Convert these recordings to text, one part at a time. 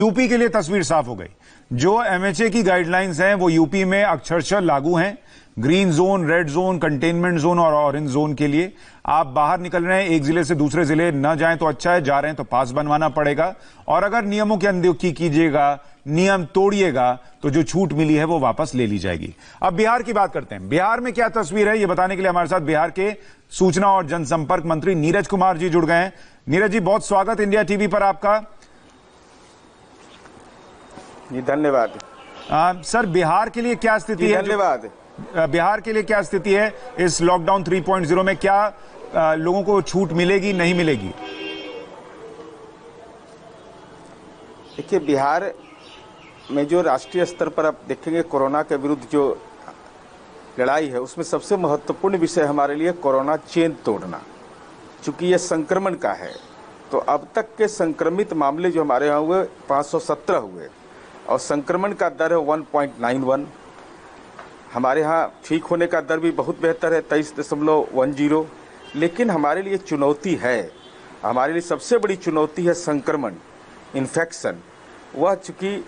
UP के लिए तस्वीर साफ हो गई। जो एमएचए की गाइडलाइंस हैं वो यूपी में अक्षरशः लागू हैं। Green zone, red zone, containment zone और ऑरेंज जोन के लिए आप बाहर निकल रहे हैं, एक जिले से दूसरे जिले न जाएं तो अच्छा है, जा रहे हैं तो पास बनवाना पड़ेगा। और अगर नियमों की अनदेखी कीजिएगा, नियम तोड़िएगा, तो जो छूट मिली है वो वापस ले ली जाएगी। अब बिहार की बात करते हैं। बिहार में क्या तस्वीर है ये बताने के लिए हमारे साथ बिहार के सूचना और जनसंपर्क मंत्री नीरज कुमार जी जुड़ गए हैं। नीरज जी, बहुत स्वागत इंडिया टीवी पर आपका। जी धन्यवाद। सर, बिहार के लिए क्या स्थिति है? धन्यवाद। बिहार के लिए क्या स्थिति है इस लॉकडाउन 3.0 में? क्या लोगों को छूट मिलेगी, नहीं मिलेगी? देखिए, बिहार में जो राष्ट्रीय स्तर पर आप देखेंगे कोरोना के विरुद्ध जो लड़ाई है, उसमें सबसे महत्वपूर्ण विषय हमारे लिए कोरोना चेन तोड़ना। चूंकि ये संक्रमण का है, तो अब तक के संक्रमित मामले जो हमारे यहाँ हुए 517 हुए और संक्रमण का दर है 1.91। हमारे यहाँ ठीक होने का दर भी बहुत बेहतर है, 23.10। लेकिन हमारे लिए चुनौती है, हमारे लिए सबसे बड़ी चुनौती है संक्रमण, इन्फेक्शन। वह चूँकि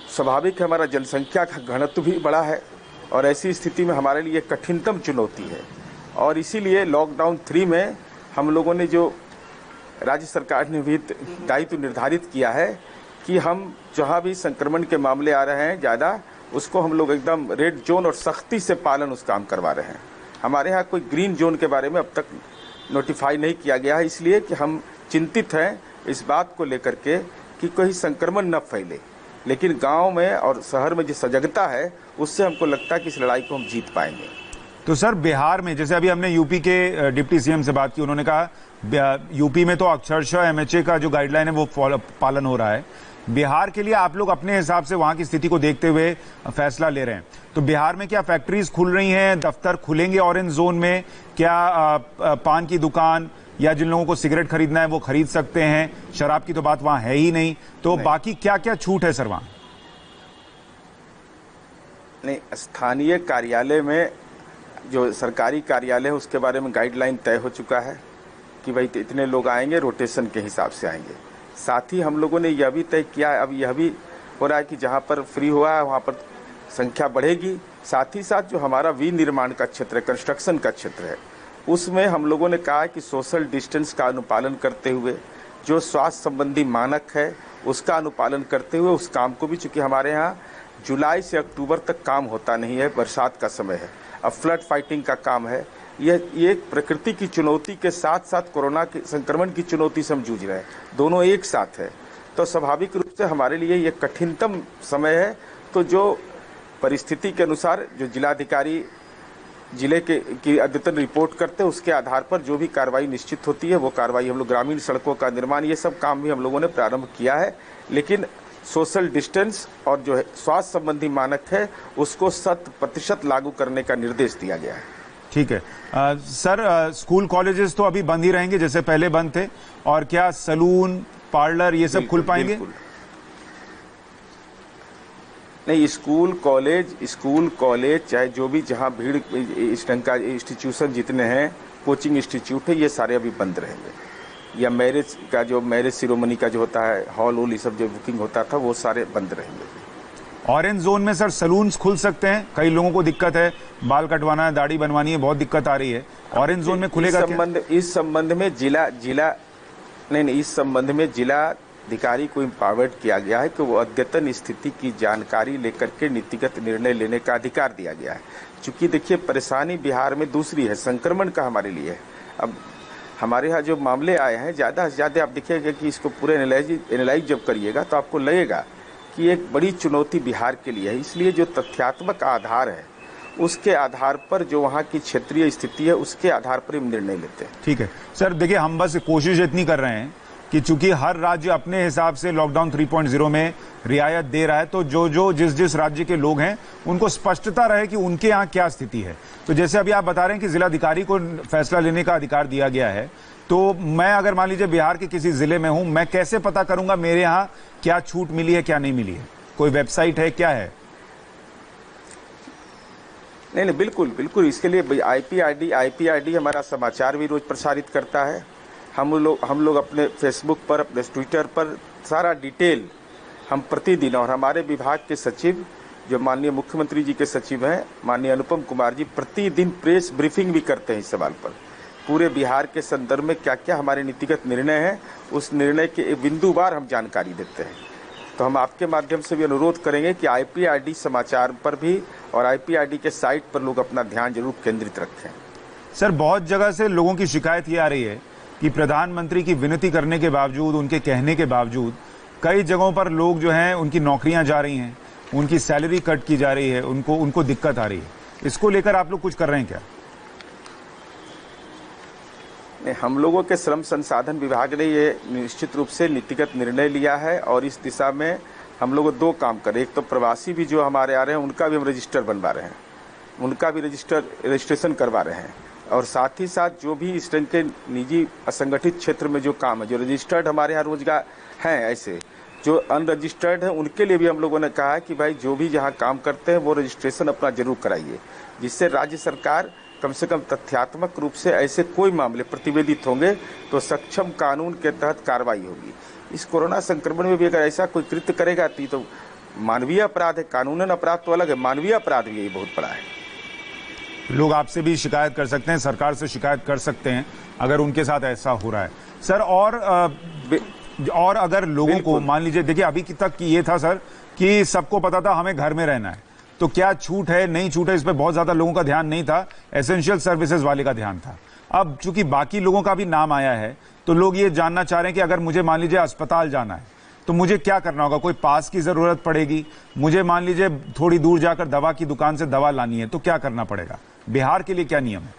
स्वाभाविक है, हमारा जनसंख्या का घनत्व भी बड़ा है और ऐसी स्थिति में हमारे लिए कठिनतम चुनौती है। और इसीलिए लॉकडाउन 3 में हम लोगों ने जो राज्य सरकार ने भी दायित्व निर्धारित किया है कि हम जहाँ भी संक्रमण के मामले आ रहे हैं ज़्यादा, उसको हम लोग एकदम रेड जोन और सख्ती से पालन उस काम करवा रहे हैं। हमारे यहाँ कोई ग्रीन जोन के बारे में अब तक नोटिफाई नहीं किया गया है, इसलिए कि हम चिंतित हैं इस बात को लेकर के कि कोई संक्रमण न फैले। लेकिन गांव में और शहर में जो सजगता है, उससे हमको लगता है कि इस लड़ाई को हम जीत पाएंगे। तो सर, बिहार में जैसे अभी हमने यूपी के डिप्टी सीएम से बात की, उन्होंने कहा यूपी में तो अक्षरशः एमएचए का जो गाइडलाइन है वो पालन हो रहा है। बिहार के लिए आप लोग अपने हिसाब से वहां की स्थिति को देखते हुए फैसला ले रहे हैं, तो बिहार में क्या फैक्ट्रीज खुल रही हैं, दफ्तर खुलेंगे ऑरेंज जोन में? क्या पान की दुकान या जिन लोगों को सिगरेट खरीदना है वो खरीद सकते हैं? शराब की तो बात वहां है ही नहीं, तो बाकी क्या क्या छूट है सर वहां? नहीं, स्थानीय कार्यालय में जो सरकारी कार्यालय है उसके बारे में गाइडलाइन तय हो चुका है कि भाई इतने लोग आएंगे, रोटेशन के हिसाब से आएंगे। साथ ही हम लोगों ने यह भी तय किया है, अब यह भी हो रहा है कि जहाँ पर फ्री हुआ है वहाँ पर संख्या बढ़ेगी। साथ ही साथ जो हमारा विनिर्माण का क्षेत्र है, कंस्ट्रक्शन का क्षेत्र है, उसमें हम लोगों ने कहा है कि सोशल डिस्टेंस का अनुपालन करते हुए, जो स्वास्थ्य संबंधी मानक है उसका अनुपालन करते हुए उस काम को भी, चूँकि हमारे यहाँ जुलाई से अक्टूबर तक काम होता नहीं है, बरसात का समय है, अब फ्लड फाइटिंग का काम है। ये प्रकृति की चुनौती के साथ साथ कोरोना के संक्रमण की चुनौती से हम जूझ रहे हैं, दोनों एक साथ है। तो स्वाभाविक रूप से हमारे लिए ये कठिनतम समय है। तो जो परिस्थिति के अनुसार जो जिलाधिकारी जिले की अद्यतन रिपोर्ट करते हैं, उसके आधार पर जो भी कार्रवाई निश्चित होती है वो कार्रवाई हम लोग, ग्रामीण सड़कों का निर्माण, ये सब काम भी हम लोगों ने प्रारंभ किया है। लेकिन सोशल डिस्टेंस और जो है स्वास्थ्य संबंधी मानक है उसको 100% लागू करने का निर्देश दिया गया है। ठीक है सर, स्कूल कॉलेजेस तो अभी बंद ही रहेंगे जैसे पहले बंद थे, और क्या सलून, पार्लर ये सब खुल पाएंगे? नहीं, स्कूल कॉलेज चाहे जो भी जहां भीड़, इस ढंग का इंस्टीट्यूशन जितने हैं, कोचिंग इंस्टीट्यूट है, ये सारे अभी बंद रहेंगे। या मैरिज सिरोमनी का जो होता है, हॉल वॉल, ये सब जो बुकिंग होता था, वो सारे बंद रहेंगे। ऑरेंज जोन में सर सलून्स खुल सकते हैं? कई लोगों को दिक्कत है, बाल कटवाना है, दाढ़ी बनवानी है, बहुत दिक्कत आ रही है। ऑरेंज जोन में खुलेगा इस संबंध में जिलाधिकारी को इम्पावर्ड किया गया है कि वो अद्यतन स्थिति की जानकारी लेकर के नीतिगत निर्णय लेने का अधिकार दिया गया है। चूंकि देखिए, परेशानी बिहार में दूसरी है, संक्रमण का हमारे लिए है। अब हमारे यहाँ जो मामले आए हैं, ज़्यादा से ज़्यादा आप देखिएगा कि इसको पूरे एनालाइज जब करिएगा तो आपको लगेगा कि एक बड़ी चुनौती बिहार के लिए है। इसलिए जो तथ्यात्मक आधार है, उसके आधार पर, जो वहाँ की क्षेत्रीय स्थिति है, उसके आधार पर हम निर्णय लेते हैं। ठीक है सर, देखिए हम बस कोशिश इतनी कर रहे हैं कि चूंकि हर राज्य अपने हिसाब से लॉकडाउन 3.0 में रियायत दे रहा है, तो जो जिस राज्य के लोग हैं उनको स्पष्टता रहे कि उनके यहाँ क्या स्थिति है। तो जैसे अभी आप बता रहे हैं कि जिलाधिकारी को फैसला लेने का अधिकार दिया गया है, तो मैं अगर मान लीजिए बिहार के किसी जिले में हूं, मैं कैसे पता करूंगा मेरे यहाँ क्या छूट मिली है, क्या नहीं मिली है? कोई वेबसाइट है, क्या है? नहीं, बिल्कुल इसके लिए आईपीआईडी हमारा समाचार भी रोज प्रसारित करता है। हम लोग अपने फेसबुक पर, अपने ट्विटर पर सारा डिटेल हम प्रतिदिन, और हमारे विभाग के सचिव जो माननीय मुख्यमंत्री जी के सचिव हैं, माननीय अनुपम कुमार जी, प्रतिदिन प्रेस ब्रीफिंग भी करते हैं इस सवाल पर। पूरे बिहार के संदर्भ में क्या क्या हमारे नीतिगत निर्णय हैं, उस निर्णय के बिंदुवार हम जानकारी देते हैं। तो हम आपके माध्यम से भी अनुरोध करेंगे कि IPRD समाचार पर भी और IPRD के साइट पर लोग अपना ध्यान जरूर केंद्रित रखें। सर, बहुत जगह से लोगों की शिकायत ये आ रही है कि प्रधानमंत्री की विनती करने के बावजूद, उनके कहने के बावजूद कई जगहों पर लोग जो हैं उनकी नौकरियां जा रही हैं, उनकी सैलरी कट की जा रही है, उनको दिक्कत आ रही है। इसको लेकर आप लोग कुछ कर रहे हैं क्या? हम लोगों के श्रम संसाधन विभाग ने ये निश्चित रूप से नीतिगत निर्णय लिया है और इस दिशा में हम लोग 2 काम करें। एक तो प्रवासी भी जो हमारे आ रहे हैं उनका भी हम रजिस्टर बनवा रहे हैं, उनका भी रजिस्ट्रेशन करवा रहे हैं, और साथ ही साथ जो भी इस तरह के निजी असंगठित क्षेत्र में जो काम है, जो रजिस्टर्ड हमारे यहाँ रोजगार हैं, ऐसे जो अनरजिस्टर्ड है, उनके लिए भी हम लोगों ने कहा है कि भाई जो भी जहाँ काम करते हैं वो रजिस्ट्रेशन अपना जरूर कराइए, जिससे राज्य सरकार कम से कम तथ्यात्मक रूप से ऐसे कोई मामले प्रतिवेदित होंगे तो सक्षम कानून के तहत कार्रवाई होगी। इस कोरोना संक्रमण में भी अगर ऐसा कोई कृत्य करेगा तो मानवीय अपराध है, कानूनन अपराध तो अलग है, मानवीय अपराध भी बहुत बड़ा है। लोग आपसे भी शिकायत कर सकते हैं, सरकार से शिकायत कर सकते हैं अगर उनके साथ ऐसा हो रहा है। सर, और अगर लोगों को मान लीजिए, देखिए अभी तक ये था सर कि सबको पता था हमें घर में रहना है, तो क्या छूट है नहीं छूट है इस पर बहुत ज्यादा लोगों का ध्यान नहीं था, एसेंशियल सर्विसेज वाले का ध्यान था। अब चूंकि बाकी लोगों का भी नाम आया है तो लोग ये जानना चाह रहे हैं कि अगर मुझे मान लीजिए अस्पताल जाना है तो मुझे क्या करना होगा? कोई पास की जरूरत पड़ेगी, मुझे मान लीजिए थोड़ी दूर जाकर दवा की दुकान से दवा लानी है तो क्या करना पड़ेगा? बिहार के लिए क्या नियम है?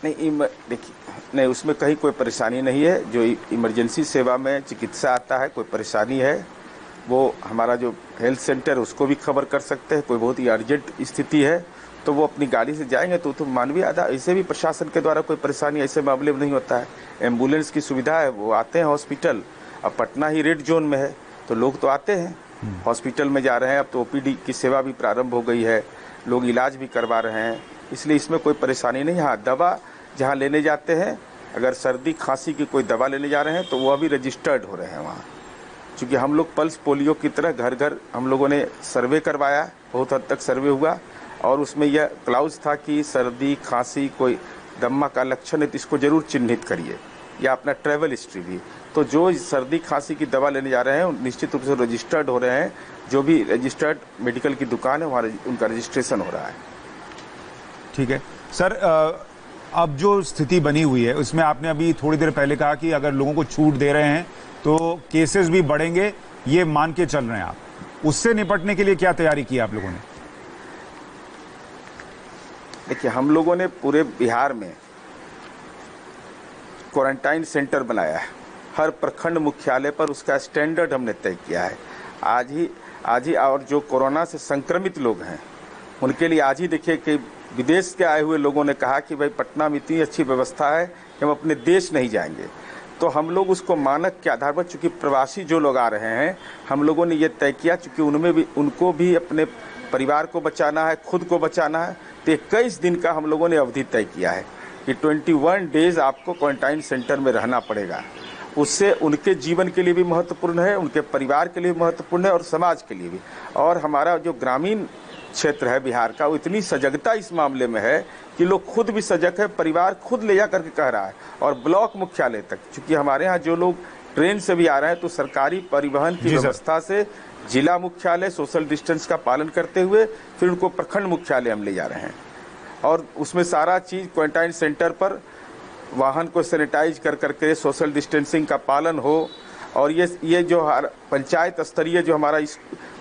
नहीं, देखिए, नहीं, उसमें कहीं कोई परेशानी नहीं है। जो इमरजेंसी सेवा में चिकित्सा आता है, कोई परेशानी है, वो हमारा जो हेल्थ सेंटर है उसको भी खबर कर सकते हैं। कोई बहुत ही अर्जेंट स्थिति है तो वो अपनी गाड़ी से जाएंगे तो मानवीय आधा, ऐसे भी प्रशासन के द्वारा कोई परेशानी ऐसे मामले में नहीं होता है। एम्बुलेंस की सुविधा है, वो आते हैं हॉस्पिटल। अब पटना ही रेड जोन में है तो लोग तो आते हैं हॉस्पिटल में जा रहे हैं। अब तो OPD की सेवा भी प्रारंभ हो गई है, लोग इलाज भी करवा रहे हैं, इसलिए इसमें कोई परेशानी नहीं। हाँ, दवा जहाँ लेने जाते हैं, अगर सर्दी खांसी की कोई दवा लेने जा रहे हैं तो वो अभी रजिस्टर्ड हो रहे हैं वहाँ। क्योंकि हम लोग पल्स पोलियो की तरह घर घर हम लोगों ने सर्वे करवाया, बहुत हद तक सर्वे हुआ, और उसमें यह क्लाउज था कि सर्दी खांसी कोई दम्मा का लक्षण है तो इसको जरूर चिन्हित करिए, या अपना ट्रैवल हिस्ट्री भी। तो जो सर्दी खांसी की दवा लेने जा रहे हैं निश्चित रूप से रजिस्टर्ड हो रहे हैं। जो भी रजिस्टर्ड मेडिकल की दुकान है वहाँ उनका रजिस्ट्रेशन हो रहा है। ठीक है सर, अब जो स्थिति बनी हुई है उसमें आपने अभी थोड़ी देर पहले कहा कि अगर लोगों को छूट दे रहे हैं तो केसेस भी बढ़ेंगे, ये मान के चल रहे हैं आप। उससे निपटने के लिए क्या तैयारी की आप लोगों ने? देखिए, हम लोगों ने पूरे बिहार में क्वारंटाइन सेंटर बनाया है। हर प्रखंड मुख्यालय पर उसका स्टैंडर्ड हमने तय किया है। आज ही और जो कोरोना से संक्रमित लोग हैं उनके लिए आज ही देखिए कि विदेश के आए हुए लोगों ने कहा कि भाई पटना में इतनी अच्छी व्यवस्था है कि हम अपने देश नहीं जाएंगे। तो हम लोग उसको मानक के आधार पर, चूंकि प्रवासी जो लोग आ रहे हैं, हम लोगों ने ये तय किया, चूंकि उनमें भी उनको भी अपने परिवार को बचाना है, खुद को बचाना है, तो 21 दिन का हम लोगों ने अवधि तय किया है कि 21 डेज आपको क्वारंटाइन सेंटर में रहना पड़ेगा। उससे उनके जीवन के लिए भी महत्वपूर्ण है, उनके परिवार के लिए भी महत्वपूर्ण है और समाज के लिए भी। और हमारा जो ग्रामीण क्षेत्र है बिहार का, वो इतनी सजगता इस मामले में है कि लोग खुद भी सजग है, परिवार खुद ले जा करके कह रहा है। और ब्लॉक मुख्यालय तक, चूंकि हमारे यहाँ जो लोग ट्रेन से भी आ रहे हैं तो सरकारी परिवहन की व्यवस्था से जिला मुख्यालय सोशल डिस्टेंस का पालन करते हुए फिर उनको प्रखंड मुख्यालय हम ले जा रहे हैं। और उसमें सारा चीज क्वारंटाइन सेंटर पर वाहन को सैनिटाइज कर करके सोशल डिस्टेंसिंग का पालन हो। और ये जो पंचायत स्तरीय जो हमारा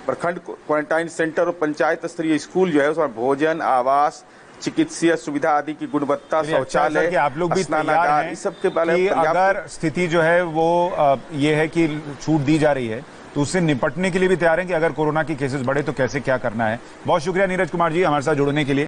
प्रखंड क्वारंटाइन सेंटर और पंचायत स्तरीय स्कूल जो है उसमें भोजन, आवास, चिकित्सीय सुविधा आदि की गुणवत्ता, शौचालय, आप लोग भी तैयार हैं सबके बारे में अगर स्थिति जो है वो ये है कि छूट दी जा रही है तो उससे निपटने के लिए भी तैयार हैं कि अगर कोरोना की केसेस बढ़े तो कैसे क्या करना है। बहुत शुक्रिया नीरज कुमार जी हमारे साथ जुड़ने के लिए।